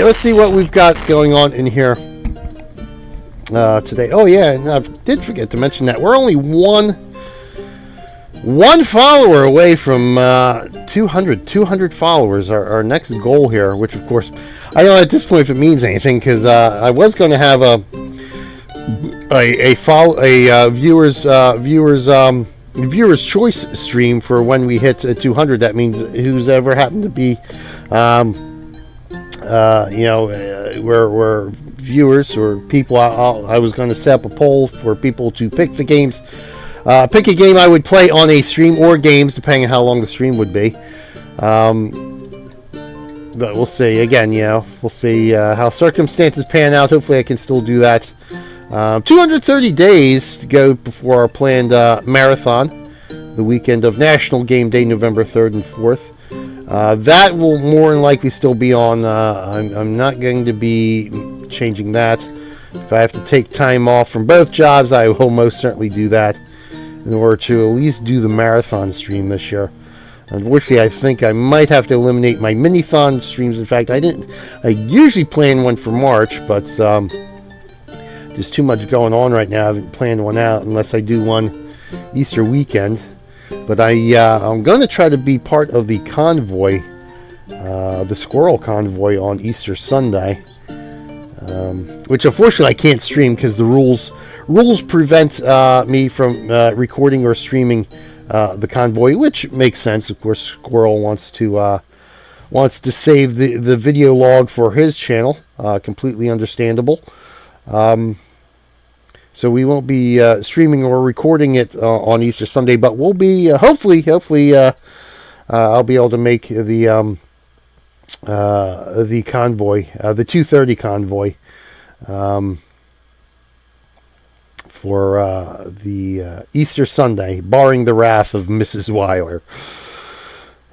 let's see what we've got going on in here today. Oh yeah, and I did forget to mention that we're only one follower away from 200 followers. Our next goal here, which of course I don't know at this point if it means anything, because I was going to have a viewers choice stream for when we hit 200. That means who's ever happened to be where viewers or people, I was going to set up a poll for people to pick the games, pick a game I would play on a stream, or games depending on how long the stream would be. But we'll see. Again, we'll see how circumstances pan out. Hopefully I can still do that. 230 days to go before our planned marathon, the weekend of National Game Day, November 3rd and 4th. That will more than likely still be on. I'm not going to be changing that. If I have to take time off from both jobs, I will most certainly do that in order to at least do the marathon stream this year. Unfortunately, I think I might have to eliminate my mini-thon streams. In fact, I usually plan one for March, but there's too much going on right now. I haven't planned one out unless I do one Easter weekend. But I'm going to try to be part of the convoy, the squirrel convoy on Easter Sunday, which unfortunately I can't stream because the rules prevent me from recording or streaming the convoy, which makes sense. Of course, Squirrel wants to save the video log for his channel. Completely understandable. So we won't be streaming or recording it on Easter Sunday, but we'll be hopefully I'll be able to make the convoy, the 2:30 convoy, for the Easter Sunday, barring the wrath of Mrs. Weiler.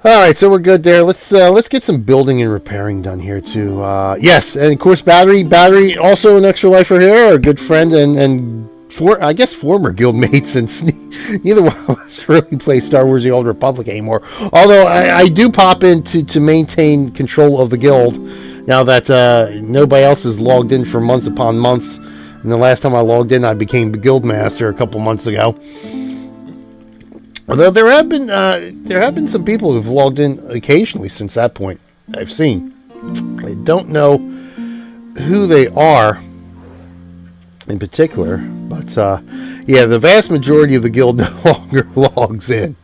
All right, so we're good there. Let's get some building and repairing done here too. Yes, and of course, battery, also an extra lifer here, a good friend and former guildmate, since neither one of us really play Star Wars: The Old Republic anymore. Although I do pop in to maintain control of the guild now that nobody else is logged in for months upon months. And the last time I logged in, I became the guild master a couple months ago. Although there have been some people who've logged in occasionally since that point. I've seen. I don't know who they are in particular, but yeah, the vast majority of the guild no longer logs in.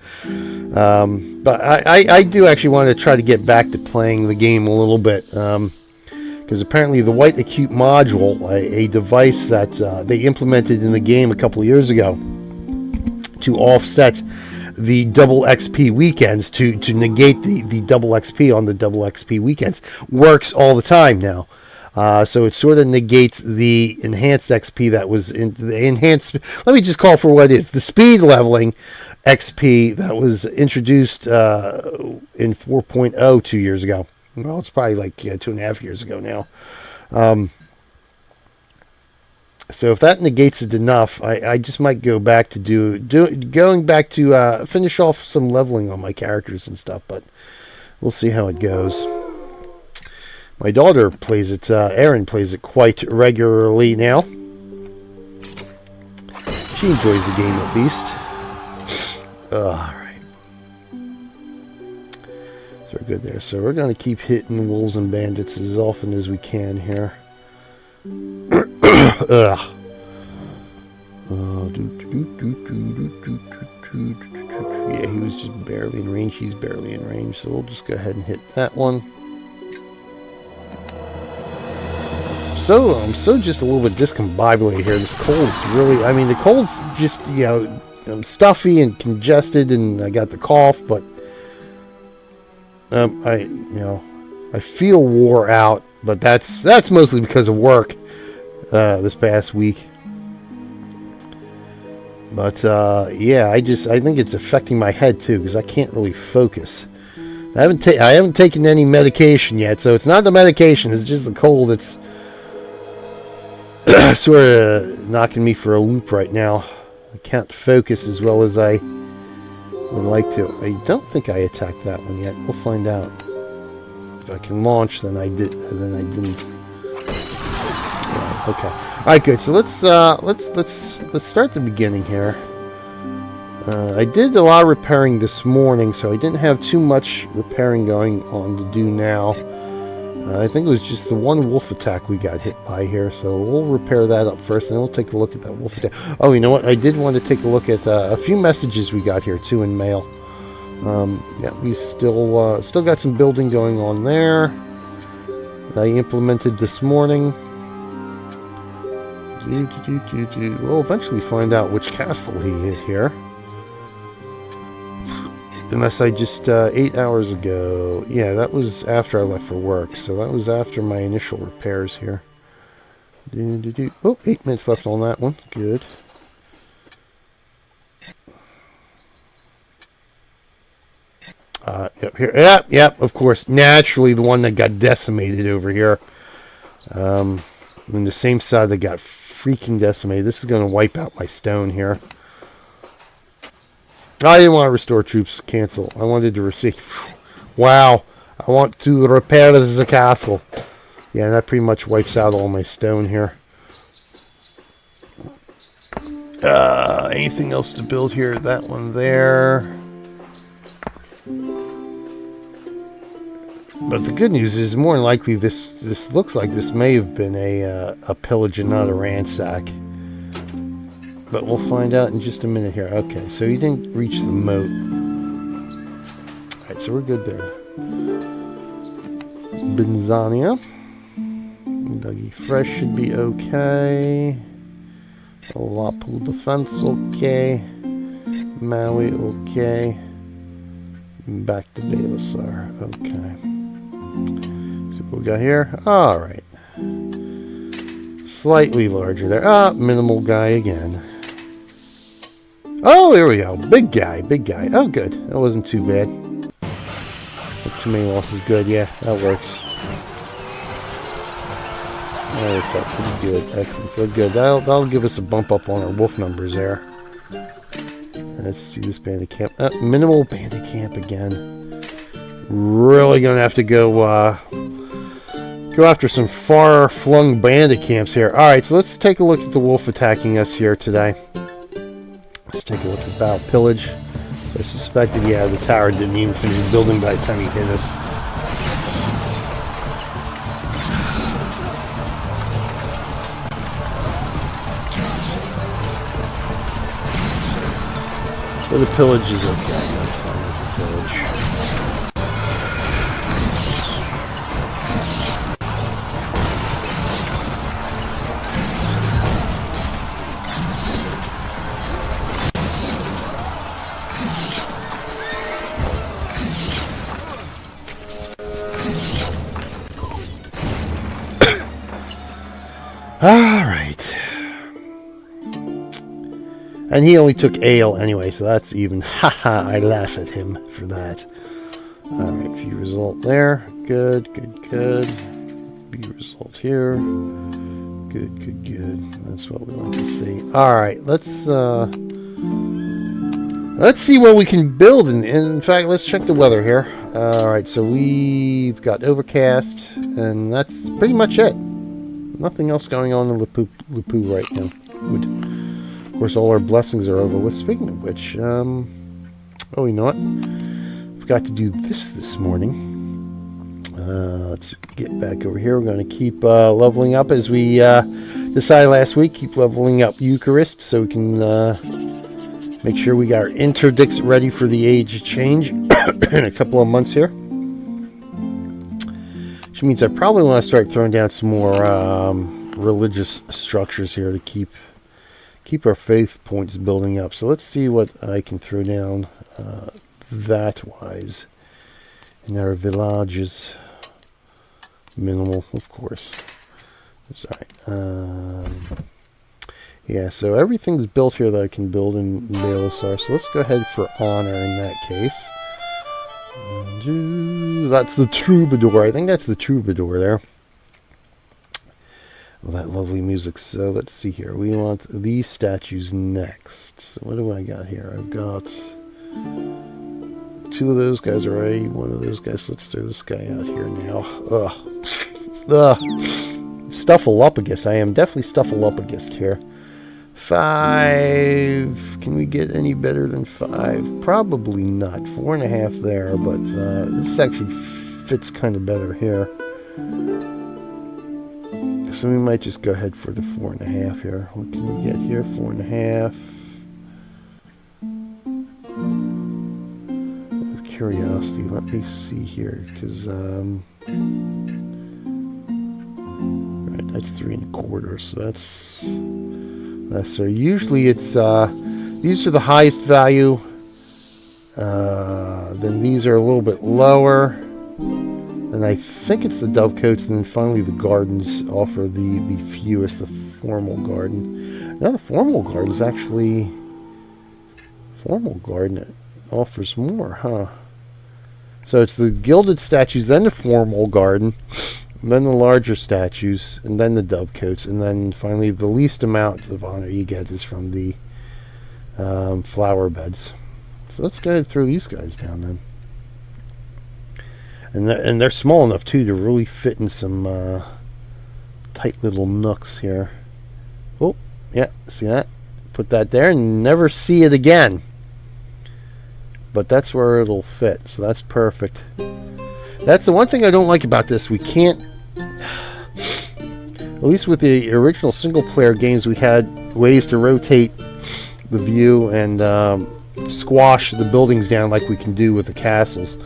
But I do actually want to try to get back to playing the game a little bit, because apparently the White Acute module, a device that they implemented in the game a couple of years ago to offset the double XP weekends, to negate the double XP on the double XP weekends, works all the time now. So it sort of negates the enhanced XP that was in the enhanced. Let me just call for what it is: the speed leveling XP that was introduced in 4.0 2 years ago. Well, it's probably like 2.5 years ago now. So if that negates it enough, I just might go back to finish off some leveling on my characters and stuff. But we'll see how it goes. My daughter plays it. Erin plays it quite regularly now. She enjoys the game at least. All right. So we're good there. So we're going to keep hitting wolves and bandits as often as we can here. Yeah, he was just barely in range. He's barely in range. So we'll just go ahead and hit that one. So I'm just a little bit discombobulated here. This cold's really, the cold's just, I'm stuffy and congested, and I got the cough, but I feel wore out, but that's mostly because of work this past week. But yeah, I think it's affecting my head too, because I can't really focus. I haven't taken any medication yet, so it's not the medication, it's just the cold. It's sort of knocking me for a loop right now. I can't focus as well as I would like to. I don't think I attacked that one yet. We'll find out. If I can launch, then I did. Then I didn't. Yeah, okay. All right, good. So let's start the beginning here. I did a lot of repairing this morning, so I didn't have too much repairing going on to do now. I think it was just the one wolf attack we got hit by here, so we'll repair that up first, and then we'll take a look at that wolf attack. Oh, you know what? I did want to take a look at a few messages we got here, too, in mail. Yeah, we still got some building going on there that I implemented this morning. We'll eventually find out which castle he hit here. Unless I just, 8 hours ago. Yeah, that was after I left for work. So that was after my initial repairs here. Oh, 8 minutes left on that one. Good. Yep, here. Yep, of course. Naturally, the one that got decimated over here. And the same side that got freaking decimated. This is going to wipe out my stone here. I didn't want to restore troops. Cancel. I wanted to receive. Wow. I want to repair the castle. Yeah, that pretty much wipes out all my stone here. Anything else to build here? That one there. But the good news is, more than likely, this looks like this may have been a pillage and not a ransack. But we'll find out in just a minute here. Okay, so he didn't reach the moat. Alright, so we're good there. Benzania. Dougie Fresh should be okay. Lapu Defense, okay. Maui, okay. Back to Balasar, okay. See what we got here? Alright. Slightly larger there. Minimal guy again. Oh, here we go. Big guy, big guy. Oh, good. That wasn't too bad. Not too many losses. Good, yeah, that works. That works out pretty good. Excellent. So good. That'll give us a bump up on our wolf numbers there. Let's see this bandit camp. Minimal bandit camp again. Really gonna have to go after some far-flung bandit camps here. Alright, so let's take a look at the wolf attacking us here today. Let's take a look at Battle Pillage. I suspected, yeah, the tower didn't even finish building by the time he hit us. So the pillage is okay. That's fine with the pillage. Alright. And he only took ale anyway, so that's even. Haha, I laugh at him for that. Alright, view result there. Good, good, good. View result here. Good, good, good. That's what we like to see. Alright, let's see what we can build. And in fact, let's check the weather here. Alright, so we've got overcast, and that's pretty much it. Nothing else going on in Lapu right now. Of course, all our blessings are over with. Speaking of which, oh, you know what? Forgot to do this morning. Let's get back over here. We're going to keep leveling up as we decided last week. Keep leveling up Eucharist so we can make sure we got our interdicts ready for the age change in a couple of months here. Which means I probably want to start throwing down some more religious structures here to keep our faith points building up. So let's see what I can throw down that wise in our villages. Minimal, of course. That's all right. Yeah, so everything's built here that I can build in Balasar. So let's go ahead for honor in that case. That's the troubadour. I think that's the troubadour there. Well, that lovely music. So let's see here. We want these statues next. So what do I got here? I've got 2 of those guys already. 1 of those guys. Let's throw this guy out here now. Ugh. Ugh. Stuffaluppagus. I am definitely Stuffaluppagus here. 5. Can we get any better than 5? Probably not. 4.5 there, but this actually fits kind of better here. So we might just go ahead for the 4.5 here. What can we get here? 4.5. Out of curiosity, let me see here, because right, that's 3 1/4. So that's so usually it's these are the highest value. Then these are a little bit lower. And I think it's the dovecotes, and then finally the gardens offer the fewest, the formal garden. Now the formal garden is actually... Formal garden offers more, huh? So it's the gilded statues, then the formal garden, then the larger statues, and then the dovecotes, and then finally the least amount of honor you get is from the flower beds. So let's go ahead and throw these guys down then. And they're small enough, too, to really fit in some tight little nooks here. Oh, yeah, see that? Put that there and never see it again. But that's where it'll fit, so that's perfect. That's the one thing I don't like about this. We can't... At least with the original single-player games, we had ways to rotate the view and squash the buildings down like we can do with the castles.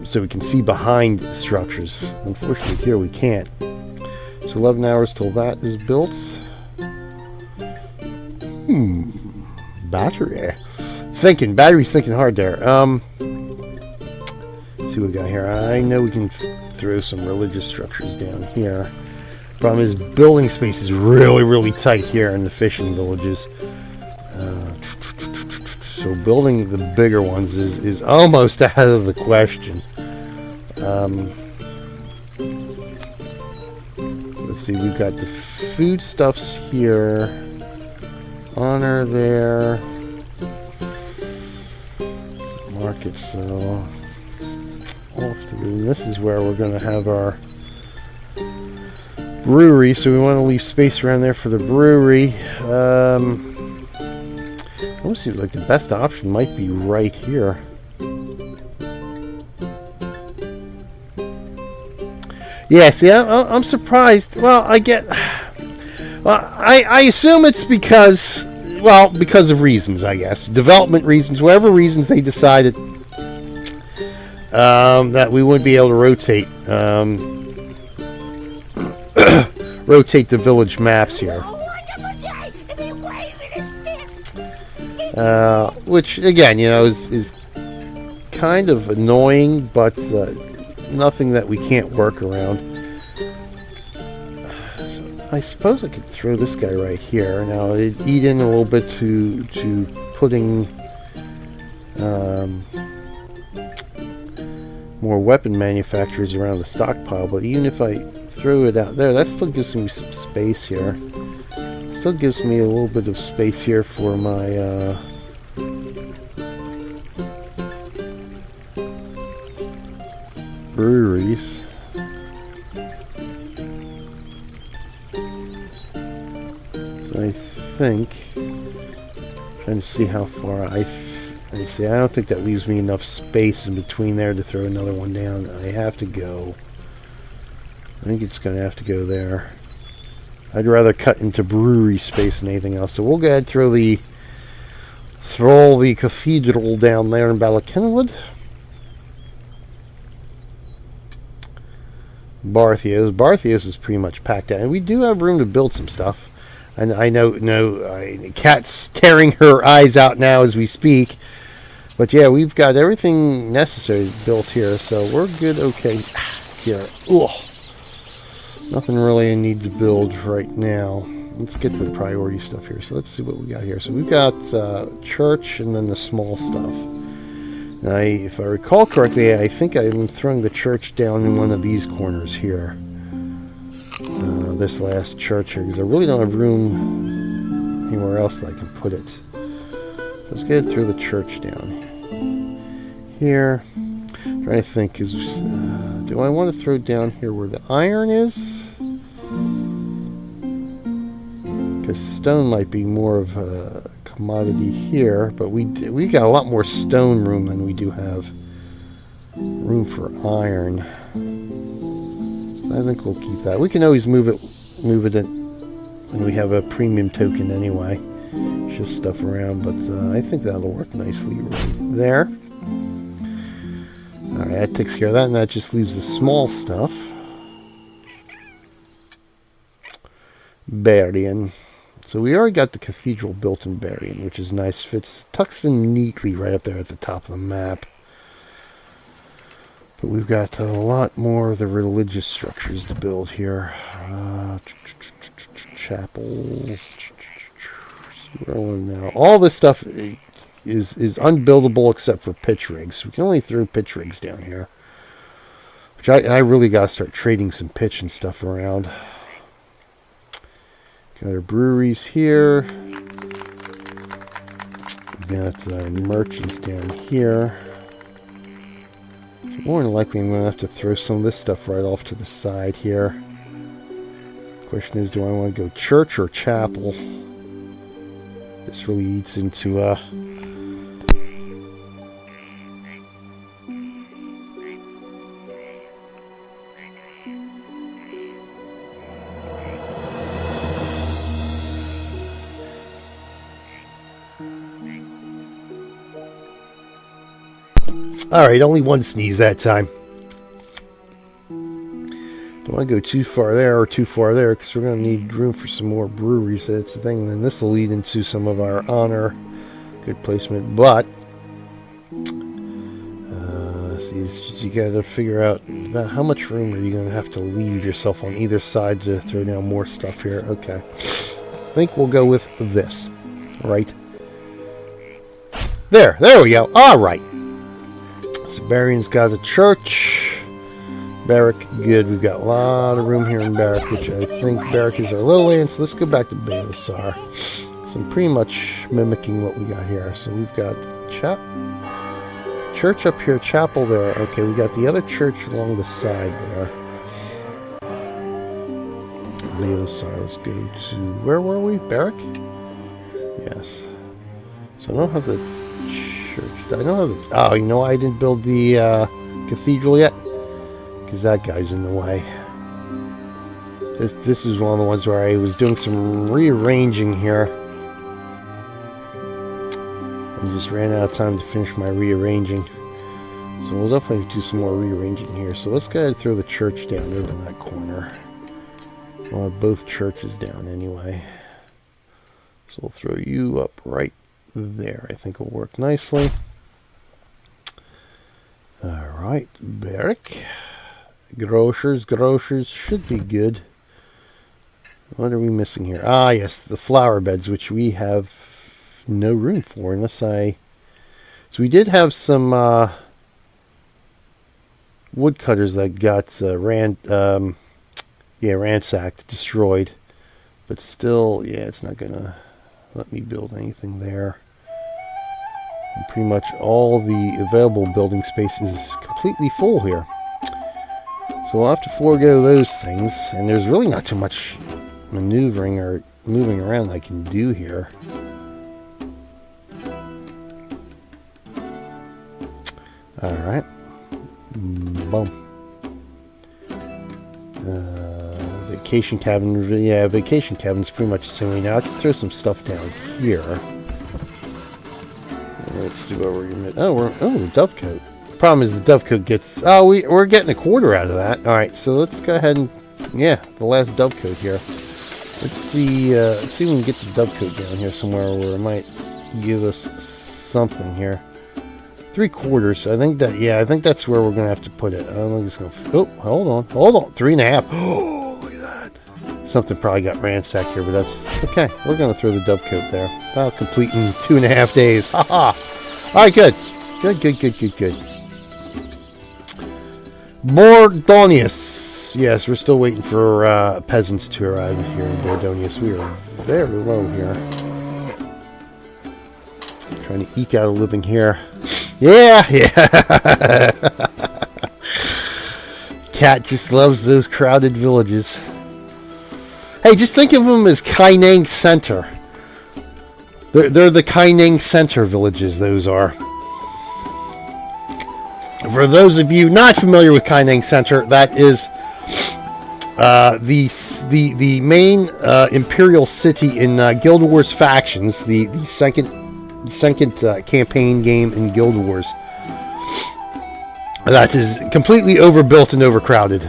So we can see behind structures. Unfortunately, here we can't. So 11 hours till that is built. Battery. Battery's thinking hard there. Let's see what we got here. I know we can throw some religious structures down here. Problem is, building space is really, really tight here in the fishing villages. So building the bigger ones is almost out of the question. Let's see, we've got the foodstuffs here. Honor there. Market, so this is where we're going to have our brewery, so we want to leave space around there for the brewery. Almost seems like the best option might be right here. Yeah, see, I'm surprised. Well, I assume it's because of reasons, I guess. Development reasons, whatever reasons they decided that we wouldn't be able to rotate rotate the village maps here. Which, again, is kind of annoying, but nothing that we can't work around. So I suppose I could throw this guy right here. Now, it'd eat in a little bit to putting more weapon manufacturers around the stockpile, but even if I throw it out there, that still gives me some space here. Still gives me a little bit of space here for my breweries. So I think, trying to see how far I don't think that leaves me enough space in between there to throw another one down. I have to go. I think it's going to have to go there. I'd rather cut into brewery space than anything else. So we'll go ahead and throw the cathedral down there in Balakenwood. Barthios is pretty much packed out. And we do have room to build some stuff. And I know, Kat's tearing her eyes out now as we speak. But yeah, we've got everything necessary built here. So we're good, okay, here. Ugh. Nothing really I need to build right now. Let's get to the priority stuff here. So let's see what we got here. So we've got church and then the small stuff. Now, if I recall correctly, I think I'm throwing the church down in one of these corners here. This last church here, because I really don't have room anywhere else that I can put it. So let's get it through the church down. here. I'm trying to think, do I want to throw down here where the iron is? Because stone might be more of a commodity here, but we got a lot more stone room than we do have room for iron. So I think we'll keep that. We can always move it in, and we have a premium token anyway. Shift stuff around, but I think that'll work nicely right there. Alright, that takes care of that, and that just leaves the small stuff. Berrien. So we already got the cathedral built in Berrien, which is nice. Tucks in neatly right up there at the top of the map. But we've got a lot more of the religious structures to build here. Chapels. Now, all this stuff is unbuildable except for pitch rigs. We can only throw pitch rigs down here. Which I really got to start trading some pitch and stuff around. Got our breweries here. We've got our merchants down here. More than likely I'm going to have to throw some of this stuff right off to the side here. Question is, do I want to go church or chapel? This really eats into Alright, only one sneeze that time. Don't want to go too far there or too far there, because we're going to need room for some more breweries. That's the thing. And then this will lead into some of our honor. Good placement. But you got to figure out about how much room are you going to have to leave yourself on either side to throw down more stuff here. Okay. I think we'll go with this. Right. There we go. Alright. So Berrien's got a church. Barrack, good. We've got a lot of room here in Barrack, which I think Barrack is our lowland. So let's go back to Balasar. So I'm pretty much mimicking what we got here. So we've got church up here, chapel there. Okay, we got the other church along the side there. Balasar, let's go to, where were we? Barrack? Yes. So I don't have the church. I don't have the, oh, you know why I didn't build the cathedral yet? Because that guy's in the way. This is one of the ones where I was doing some rearranging here. And just ran out of time to finish my rearranging. So we'll definitely do some more rearranging here. So let's go ahead and throw the church down over in that corner. We'll have both churches down anyway. So we'll throw you up right there. I think will work nicely. Alright, Barrack. Grocers should be good. What are we missing here? Ah, yes, the flower beds, which we have no room for unless I... So we did have some woodcutters that got ransacked, destroyed. But still, yeah, it's not going to let me build anything there. And pretty much all the available building space is completely full here. So we'll have to forego those things, and there's really not too much maneuvering or moving around I can do here. Alright. Boom. Vacation cabin. Yeah, vacation cabin's pretty much the same way now. I can throw some stuff down here. Let's see what we're gonna... Oh, dovecote. Problem is the dovecote gets... Oh, we're getting a quarter out of that. Alright, so let's go ahead and... Yeah, the last dovecote here. Let's see if we can get the dovecote down here somewhere where it might give us something here. 3/4. I think that... Yeah, I think that's where we're going to have to put it. I'm just going to... Oh, hold on. 3.5. Oh, look at that. Something probably got ransacked here, but that's... Okay, we're going to throw the dovecote there. That'll complete in 2.5 days. Haha! Alright, good. Good. Bordonius. Yes, we're still waiting for peasants to arrive here in Bordonius. We are very low here. Trying to eke out a living here. Yeah, yeah. Cat just loves those crowded villages. Hey, just think of them as Kaineng Center. They're the Kaineng Center villages, those are. For those of you not familiar with Kaineng Center, that is the main imperial city in Guild Wars Factions, the second campaign game in Guild Wars. That is completely overbuilt and overcrowded.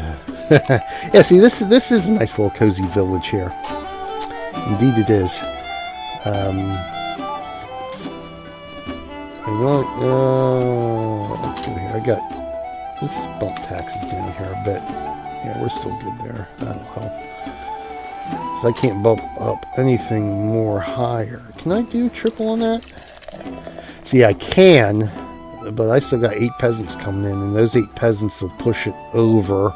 Yeah, see, this is a nice little cozy village here. Indeed, it is. Let's go here. I got this bump taxes down here a bit. Yeah, we're still good there. That'll help. So I can't bump up anything more higher. Can I do triple on that? See, I can, but I still got 8 peasants coming in, and those 8 peasants will push it over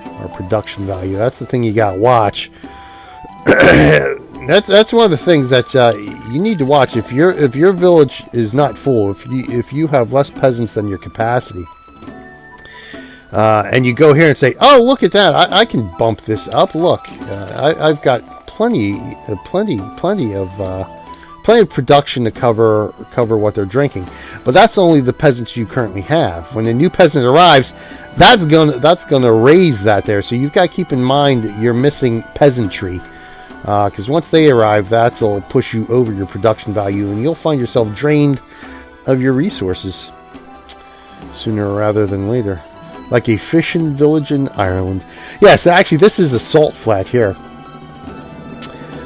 our production value. That's the thing you gotta watch. That's one of the things that you need to watch. If your village is not full, if you have less peasants than your capacity, and you go here and say, "Oh, look at that! I can bump this up. Look, I've got plenty of production to cover what they're drinking." But that's only the peasants you currently have. When a new peasant arrives, that's gonna raise that there. So you've got to keep in mind that you're missing peasantry. Because once they arrive, that'll push you over your production value, and you'll find yourself drained of your resources sooner rather than later. Like a fishing village in Ireland. Yes, actually, this is a salt flat here.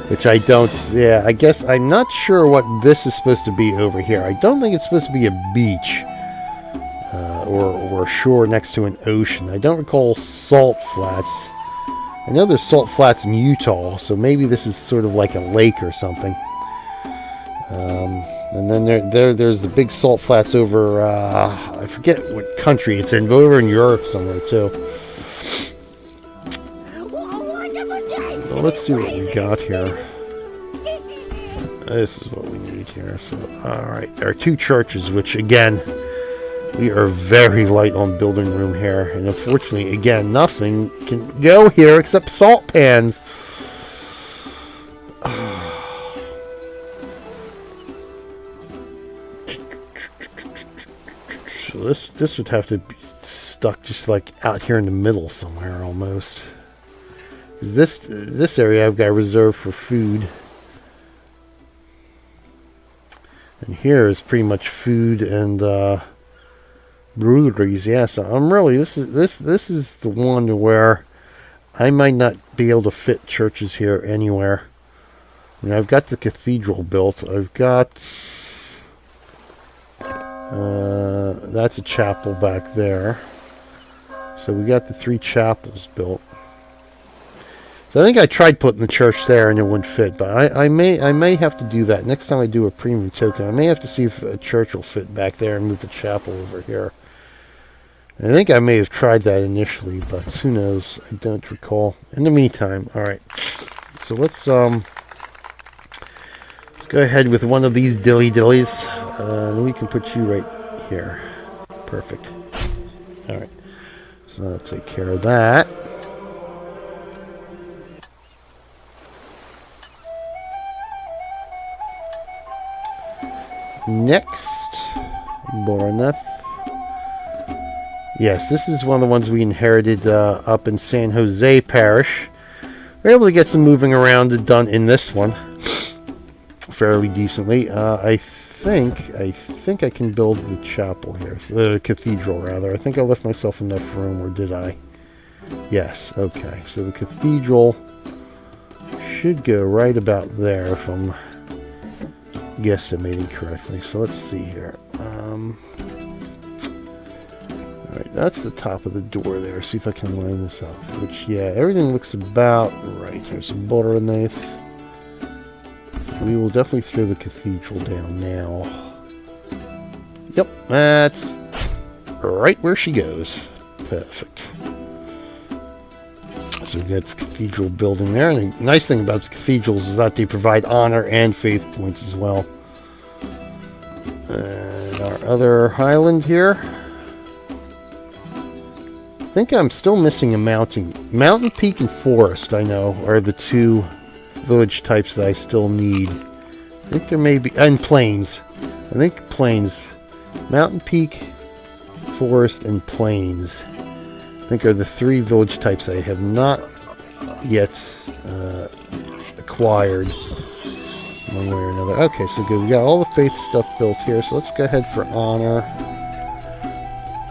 Which I don't... Yeah, I guess I'm not sure what this is supposed to be over here. I don't think it's supposed to be a beach. Or a shore next to an ocean. I don't recall salt flats. I know there's salt flats in Utah, so maybe this is sort of like a lake or something. And then there's the big salt flats over, I forget what country it's in, but over in Europe somewhere too. Well, let's see what we got here. This is what we need here. So, alright, there are 2 churches, which again... We are very light on building room here. And unfortunately, again, nothing can go here except salt pans. So this would have to be stuck just like out here in the middle somewhere almost. Because this area I've got reserved for food. And here is pretty much food and... breweries, yeah. So I'm really this is the one where I might not be able to fit churches here anywhere. I mean, I've got the cathedral built. I've got that's a chapel back there. So we got the 3 chapels built. So I think I tried putting the church there and it wouldn't fit, but I may have to do that next time I do a premium token. I may have to see if a church will fit back there and move the chapel over here. I think I may have tried that initially, but who knows? I don't recall. In the meantime, all right. So let's go ahead with one of these dillies. And we can put you right here. Perfect. All right. So let's take care of that. Next, Bournemouth. Yes, this is one of the ones we inherited up in San Jose Parish. We're able to get some moving around done in this one fairly decently. I think I can build the chapel here, the cathedral rather. I think I left myself enough room, or did I? Yes. Okay. So the cathedral should go right about there if I'm guesstimating correctly. So let's see here. Alright, that's the top of the door there. See if I can line this up. Which, yeah, everything looks about right. There's some butter knife. We will definitely throw the cathedral down now. Yep, that's right where she goes. Perfect. So we got the cathedral building there. And the nice thing about the cathedrals is that they provide honor and faith points as well. our other highland here. I think I'm still missing a mountain. Mountain Peak and Forest, I know, are the two village types that I still need. I think there may be... And Plains. I think Plains. Mountain Peak, Forest, and Plains, I think, are the three village types I have not yet acquired one way or another. Okay, so good. We got all the faith stuff built here, so let's go ahead for honor.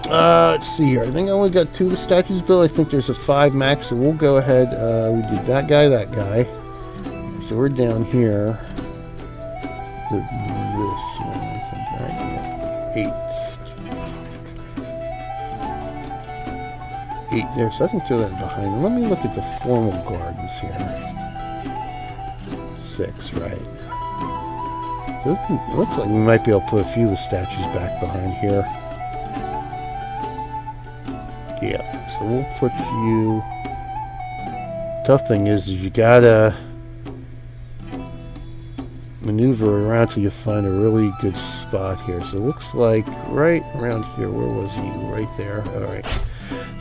Let's see here. I think I only got 2 of the statues built. I think there's a 5 max, so we'll go ahead. We did that guy. So we're down here. This one, I think, right? Yeah. 8 there, so I can throw that behind. Let me look at the formal gardens here. 6, right? So it looks like we might be able to put a few of the statues back behind here. Yeah, so we'll put you... Tough thing is you gotta maneuver around till you find a really good spot here. So it looks like right around here. Where was he? Right there. Alright.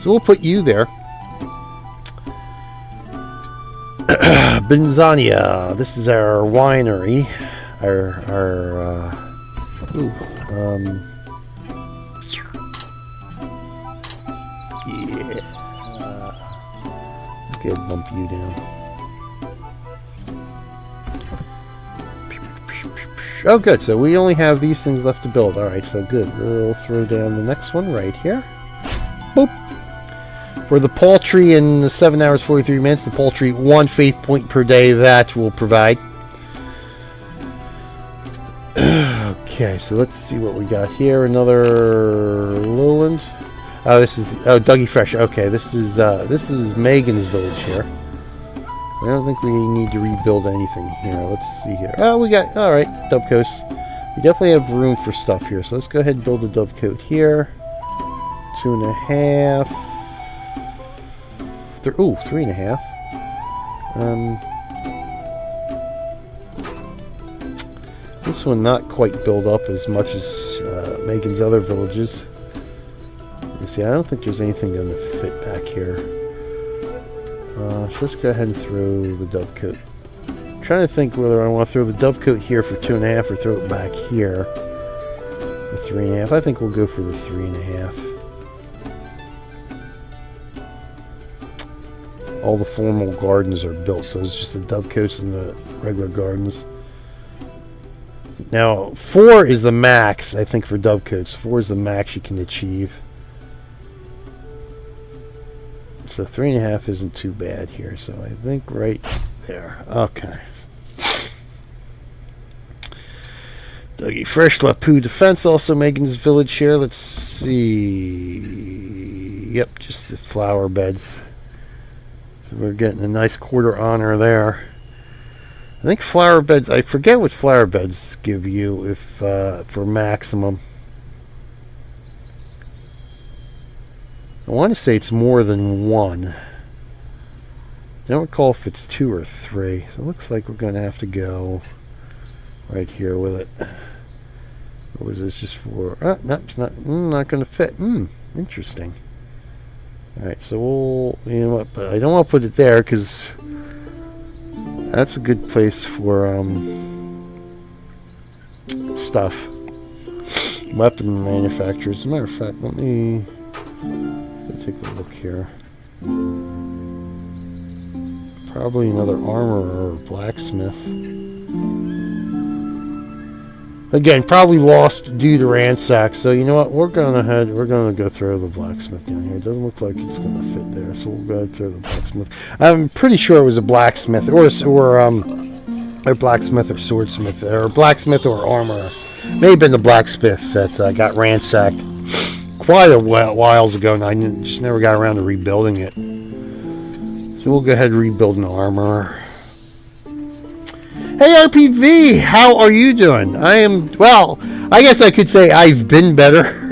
So we'll put you there. Benzania. This is our winery. Yeah. Okay, bump you down. Oh, good. So we only have these things left to build. All right, so good. We'll throw down the next one right here. Boop. For the poultry in the 7 hours 43 minutes, the poultry 1 faith point per day. That will provide. Okay, so let's see what we got here. Another lowland. Oh, this is Dougie Fresh. Okay, this is Megan's village here. I don't think we need to rebuild anything here. Let's see here. Oh, we got... Alright, dovecotes. We definitely have room for stuff here. So let's go ahead and build a dovecote here. 2.5. 3.5. This one not quite built up as much as Megan's other villages. You see, I don't think there's anything going to fit back here. So let's go ahead and throw the dovecote. I'm trying to think whether I want to throw the dovecote here for 2.5 or throw it back here for 3.5. I think we'll go for the 3.5. All the formal gardens are built, so it's just the dovecotes and the regular gardens. Now, 4 is the max, I think, for dovecotes. 4 is the max you can achieve. So 3.5 isn't too bad here. So I think right there. Okay. Dougie Fresh Lapu Defense also making his village here. Let's see. Yep, just the flower beds. So we're getting a nice quarter honor there. I think flower beds, I forget what flower beds give you if for maximum. I want to say it's more than 1. I don't recall if it's 2 or 3. So it looks like we're going to have to go right here with it. Or was this just for... no, it's not going to fit. Interesting. Alright, so we'll... You know what, but I don't want to put it there because that's a good place for stuff. Weapon manufacturers. As a matter of fact, let me take a look here. Probably another armorer or blacksmith. Again, probably lost due to ransack. So you know what? We're gonna go throw the blacksmith down here. It doesn't look like it's gonna fit there, so we'll go ahead and throw the blacksmith. I'm pretty sure it was a blacksmith, or blacksmith or swordsmith, or blacksmith or armorer. May have been the blacksmith that got ransacked quite a while ago, and I just never got around to rebuilding it. So we'll go ahead and rebuild an armor. Hey RPV, how are you doing? I am, well, I guess I could say I've been better.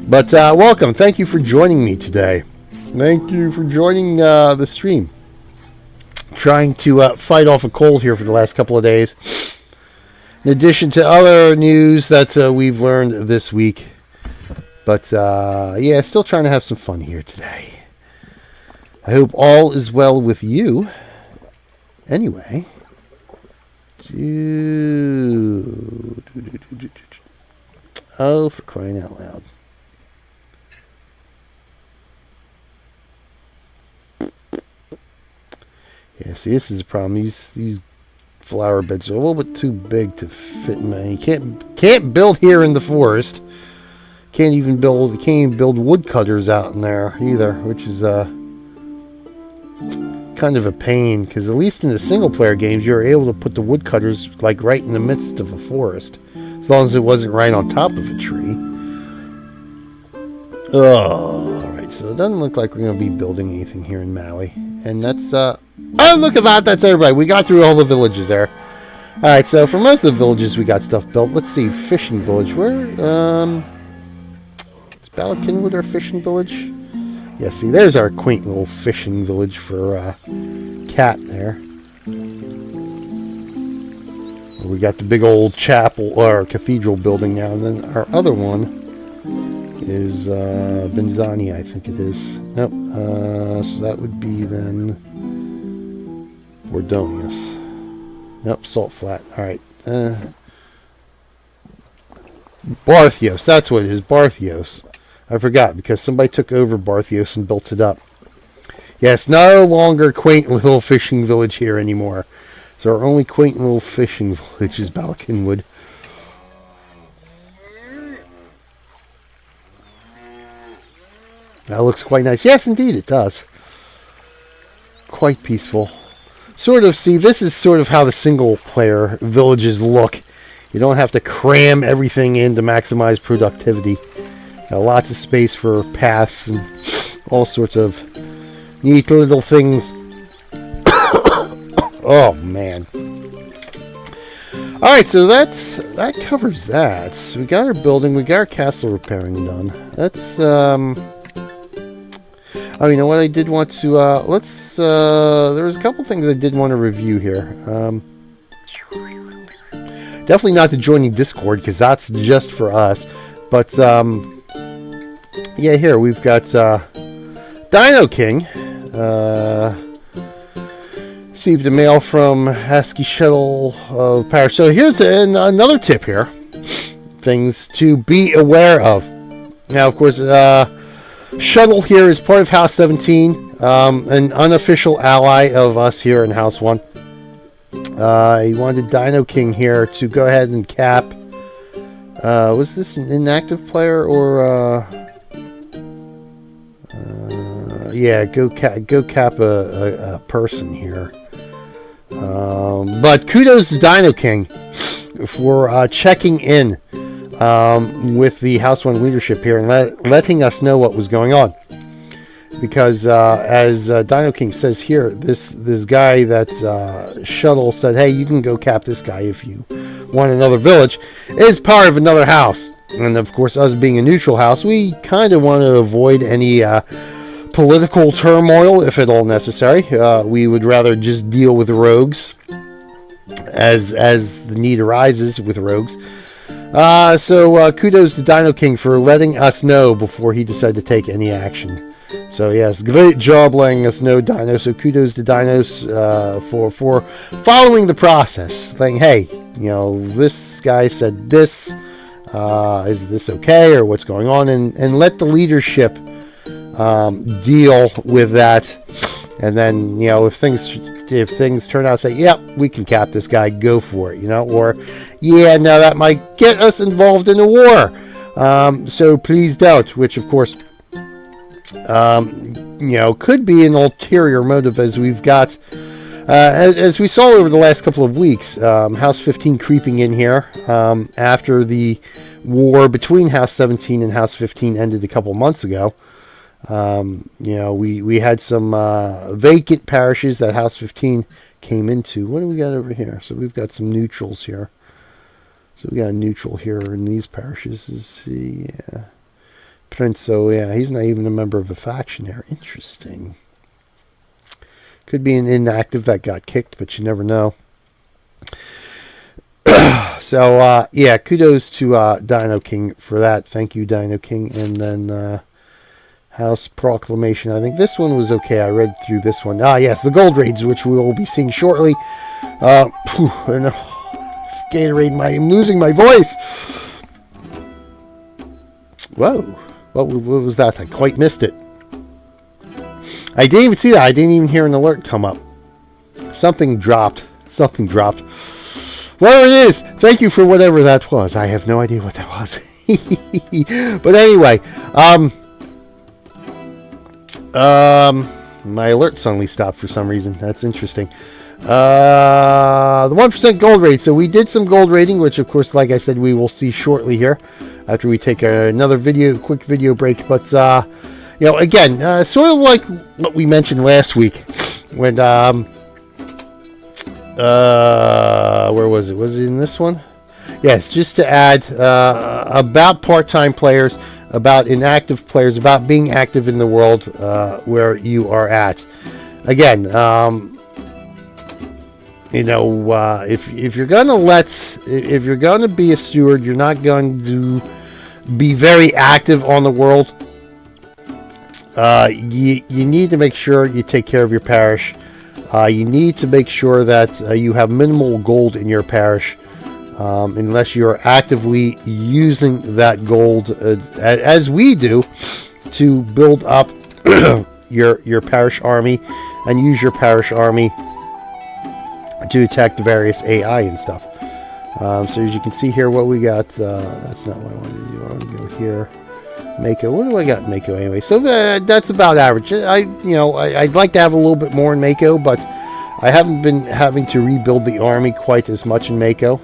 But welcome, thank you for joining me today. Thank you for joining the stream. Trying to fight off a cold here for the last couple of days. In addition to other news that we've learned this week. But, yeah, still trying to have some fun here today. I hope all is well with you. Anyway. Oh, for crying out loud. Yeah, see, this is the problem. These flower beds are a little bit too big to fit in. Man, you can't build here in the forest. Can't even build woodcutters out in there either, which is kind of a pain, because at least in the single player games you're able to put the woodcutters like right in the midst of a forest, as long as it wasn't right on top of a tree. Oh, alright, so it doesn't look like we're going to be building anything here in Maui. And that's oh, look at that, that's everybody. We got through all the villages there. Alright, so for most of the villages we got stuff built. Let's see, fishing village. Where is Balakinwood our fishing village? Yeah, see, there's our quaint little fishing village for Cat there. We got the big old chapel or cathedral building now, and then our other one is Benzani, I think it is. Nope. So that would be then Bordonius. Nope, Salt Flat. All right. Barthios. That's what it is. Barthios. I forgot because somebody took over Barthios and built it up. Yes, no longer quaint little fishing village here anymore. So our only quaint little fishing village is Balakinwood. That looks quite nice. Yes, indeed, it does. Quite peaceful. Sort of, see, this is sort of how the single-player villages look. You don't have to cram everything in to maximize productivity. Got lots of space for paths and all sorts of neat little things. Oh, man. Alright, so that covers that. So we got our building, we got our castle repairing done. That's, oh, you know what? I did want to, there was a couple things I did want to review here. Definitely not the joining Discord, because that's just for us. But, yeah, here, we've got, Dino King, received a mail from ASCII Shuttle of Parish. So here's another tip here. Things to be aware of. Now, of course, Shuttle here is part of House 17, an unofficial ally of us here in House 1. He wanted Dino King here to go ahead and cap. Was this an inactive player or? Yeah, go cap a person here. But kudos to Dino King for checking in with the House 1 leadership here and letting us know what was going on. Because as Dino King says here, this guy that's Shuttle said, hey, you can go cap this guy if you want another village, is part of another house. And of course, us being a neutral house, we kind of want to avoid any political turmoil, if at all necessary. We would rather just deal with rogues as the need arises with rogues. So kudos to Dino King for letting us know before he decided to take any action. So yes, great job letting us know, Dino. So kudos to Dinos for following the process, saying, hey, you know, this guy said this. Is this okay, or what's going on? And let the leadership deal with that. And then, you know, if things turn out, say, yep, we can cap this guy, go for it, you know, or yeah, no, that might get us involved in a war. So please don't, which of course, you know, could be an ulterior motive, as we've got, as we saw over the last couple of weeks, House 15 creeping in here, after the war between House 17 and House 15 ended a couple months ago. You know, we had some vacant parishes that House 15 came into. What do we got over here? So we've got some neutrals here. So we got a neutral here in these parishes. Is he? Yeah. Prince, so yeah, he's not even a member of a faction there. Interesting. Could be an inactive that got kicked, but you never know. So, yeah, kudos to Dino King for that. Thank you, Dino King. And then House Proclamation. I think this one was okay. I read through this one. Ah, yes, the gold raids, which we will be seeing shortly. And, Gatorade, I'm losing my voice. Whoa. What was that? I quite missed it. I didn't even see that. I didn't even hear an alert come up. Something dropped. Something dropped. Whatever it is, thank you for whatever that was. I have no idea what that was. But anyway, my alert suddenly stopped for some reason. That's interesting. The 1% gold rate. So we did some gold rating, which of course, like I said, we will see shortly here after we take another quick video break. But you know, again, sort of like what we mentioned last week when where was it? Was it in this one? Yes, just to add about part-time players, about inactive players, about being active in the world where you are at. Again, you know, if you're gonna be a steward, you're not going to be very active on the world. You need to make sure you take care of your parish. You need to make sure that you have minimal gold in your parish, unless you are actively using that gold, as we do, to build up your parish army and use your parish army to attack the various AI and stuff. So as you can see here, what we got, that's not what I wanted to do. I want to go here. Mako. What do I got in Mako anyway? So that's about average. I'd like to have a little bit more in Mako, but I haven't been having to rebuild the army quite as much in Mako.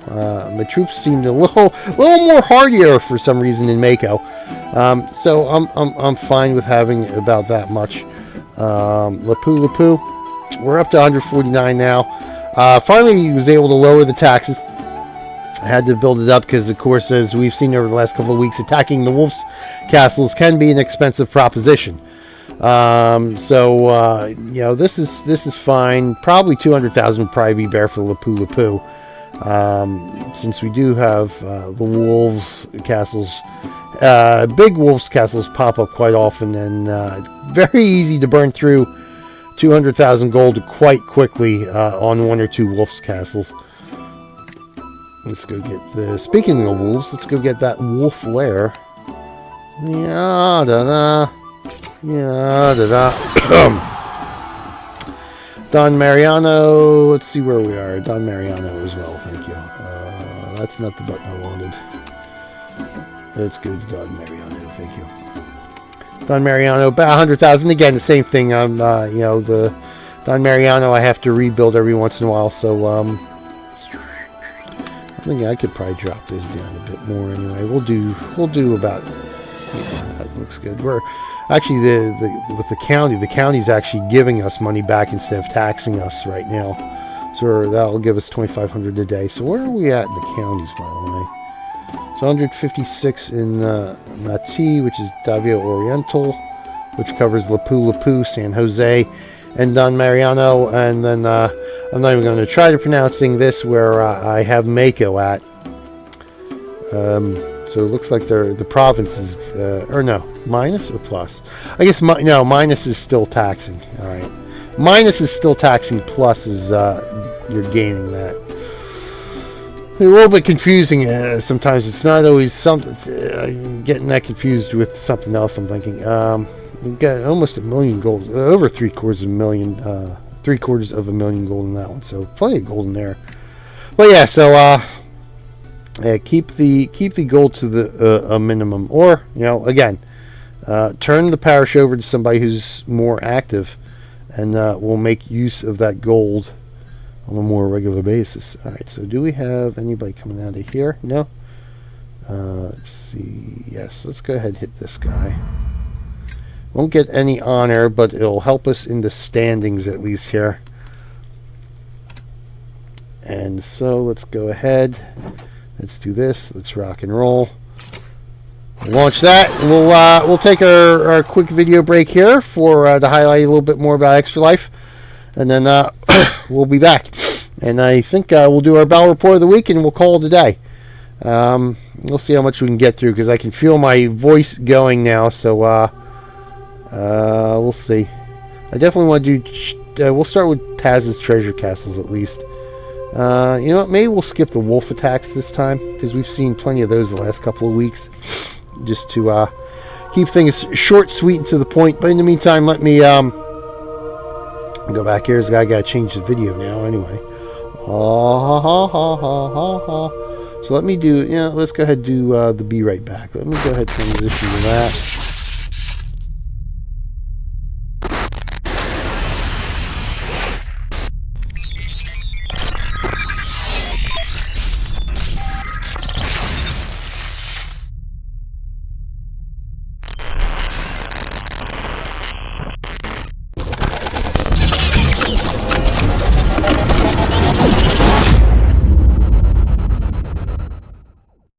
My troops seemed a little more hardier for some reason in Mako. So I'm fine with having about that much. Lapu-lapu, we're up to 149 now. Finally, was able to lower the taxes. I had to build it up because, of course, as we've seen over the last couple of weeks, attacking the wolves' castles can be an expensive proposition. So you know, this is fine. Probably 200,000 would probably be bare for Lapu-lapu, since we do have the wolves' castles. Big wolves' castles pop up quite often, and very easy to burn through 200,000 gold quite quickly on one or two wolves' castles. Let's go get the. Speaking of wolves, let's go get that wolf lair. Yeah, da da. Yeah, da da. Don Mariano. Let's see where we are. Don Mariano as well. Thank you. That's not the button I wanted. Let's go to Don Mariano. Thank you. Don Mariano, about 100,000. Again, the same thing. You know, the Don Mariano I have to rebuild every once in a while. So I think I could probably drop this down a bit more anyway. We'll do about. Yeah, that looks good. We're actually with the county's actually giving us money back instead of taxing us right now. So that'll give us 2,500 a day. So where are we at in the counties, by the way? So 156 in Mati, which is Davio Oriental, which covers Lapu-lapu, San Jose, and Don Mariano, and then I'm not even going to try to pronouncing this where I have Mako at. So it looks like the provinces, or no, minus or plus? I guess no, minus is still taxing. All right, minus is still taxing. Plus is you're gaining that. A little bit confusing sometimes. It's not always something. Getting that confused with something else. I'm thinking. We've got almost 1 million gold, over 3/4 of a million gold in that one. So plenty of gold in there. But yeah, so keep the gold to the a minimum, or again, turn the parish over to somebody who's more active, and we'll make use of that gold on a more regular basis. All right. So do we have anybody coming out of here? No. Let's see. Yes. Let's go ahead and hit this guy. Won't get any honor, but it'll help us in the standings at least here. And so let's go ahead. Let's do this. Let's rock and roll. Launch that. We'll take our quick video break here for to highlight a little bit more about Extra Life, and then we'll be back. And I think we'll do our battle report of the week, and we'll call it a day. We'll see how much we can get through, because I can feel my voice going now. So we'll see. I definitely want to do. We'll start with Taz's treasure castles at least. You know what? Maybe we'll skip the wolf attacks this time, because we've seen plenty of those the last couple of weeks. Just to keep things short, sweet, and to the point. But in the meantime, let me go back here. I gotta change the video now anyway. So let me do, let's go ahead and do the Be Right Back. Let me go ahead and transition to that.